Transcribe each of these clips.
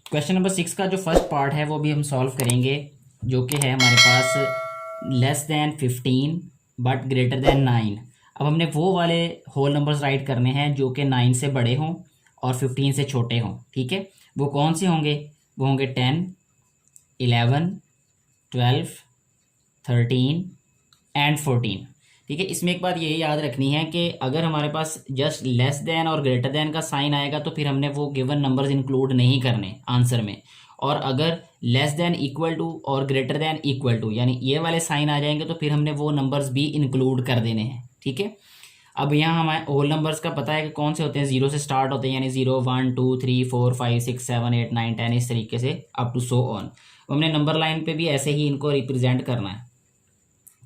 Question number 6 का जो first part है वो भी हम सॉल्व करेंगे, जो कि है हमारे पास less than 15 but greater than 9। अब हमने वो वाले होल नंबर्स राइट करने हैं जो कि 9 से बड़े हों और 15 से छोटे हों। ठीक है, वो कौन से होंगे? वो होंगे 10, 11, 12, 13 एंड 14। ठीक है, इसमें एक बात ये याद रखनी है कि अगर हमारे पास जस्ट लेस देन और ग्रेटर देन का साइन आएगा तो फिर हमने वो गिवन नंबर्स इंक्लूड नहीं करने आंसर में, और अगर लेस देन इक्वल टू और ग्रेटर देन इक्वल टू यानी ये वाले साइन आ जाएंगे तो फिर हमने वो नंबर्स भी इंक्लूड कर देने हैं। ठीक है, अब यहाँ हमारे होल नंबर्स का पता है कि कौन से होते हैं, 0 से स्टार्ट होते हैं, यानी 0, 1, 2, 3, 4, 5, 6, 7, 8, 9, 10 इस तरीके से अप टू सो ऑन। हमने नंबर लाइन पे भी ऐसे ही इनको रिप्रेजेंट करना है।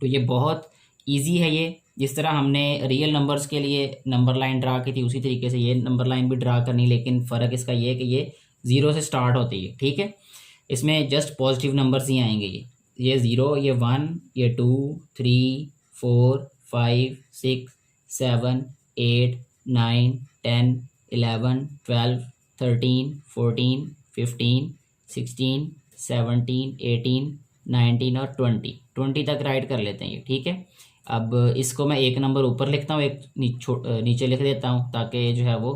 तो ये बहुत ईजी है, ये जिस तरह हमने रियल नंबर्स के लिए नंबर लाइन ड्रा की थी उसी तरीके से ये नंबर लाइन भी ड्रा करनी, लेकिन फ़र्क इसका ये है कि ये 0 से स्टार्ट होती है। ठीक है, इसमें जस्ट पॉजिटिव नंबर्स ही आएंगे, ये 0, ये 1, ये 2, 3, 4, 5, 6, 7, 8, 9, 10, 11, 12, 13, 14, 15, 16, 17, 18, 19 और 20 तक राइट कर लेते हैं ये। ठीक है, अब इसको मैं एक नंबर ऊपर लिखता हूँ, एक नीचे लिख देता हूँ, ताकि जो है वो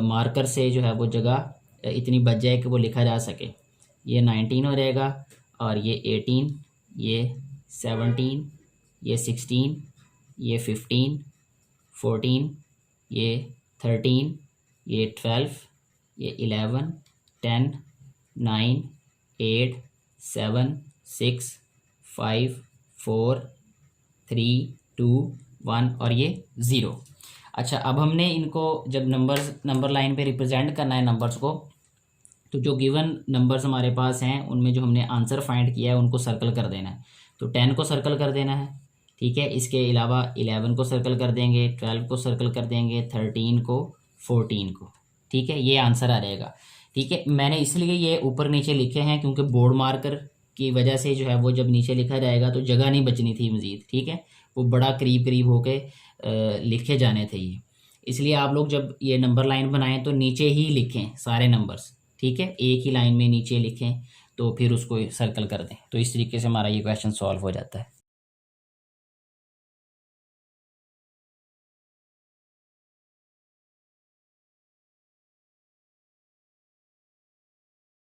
मार्कर से जो है वो जगह इतनी बच जाए कि वो लिखा जा सके। ये 19 हो जाएगा, और ये 18, ये 17, ये 16, ये 15, 14, ये 13, ये 12, ये 11, 10, 9, 8, 7, 6, 5, 4, 3, 2, 1 और ये 0। अच्छा, अब हमने इनको जब नंबर लाइन पे रिप्रेजेंट करना है नंबर्स को, तो जो गिवन नंबर्स हमारे पास हैं उनमें जो हमने आंसर फाइंड किया है उनको सर्कल कर देना है। तो 10 को सर्कल कर देना है। ठीक है, इसके अलावा 11 को सर्कल कर देंगे, 12 को सर्कल कर देंगे, 13 को, 14 को। ठीक है, ये आंसर आ जाएगा। ठीक है, मैंने इसलिए ये ऊपर नीचे लिखे हैं क्योंकि बोर्ड मार्कर की वजह से जो है वो जब नीचे लिखा जाएगा तो जगह नहीं बचनी थी मज़ीद। ठीक है, वो बड़ा करीब करीब होके लिखे जाने थे ये, इसलिए आप लोग जब ये नंबर लाइन बनाएं तो नीचे ही लिखें सारे नंबर्स। ठीक है, एक ही लाइन में नीचे लिखें, तो फिर उसको सर्कल कर दें। तो इस तरीके से हमारा ये क्वेश्चन सॉल्व हो जाता है।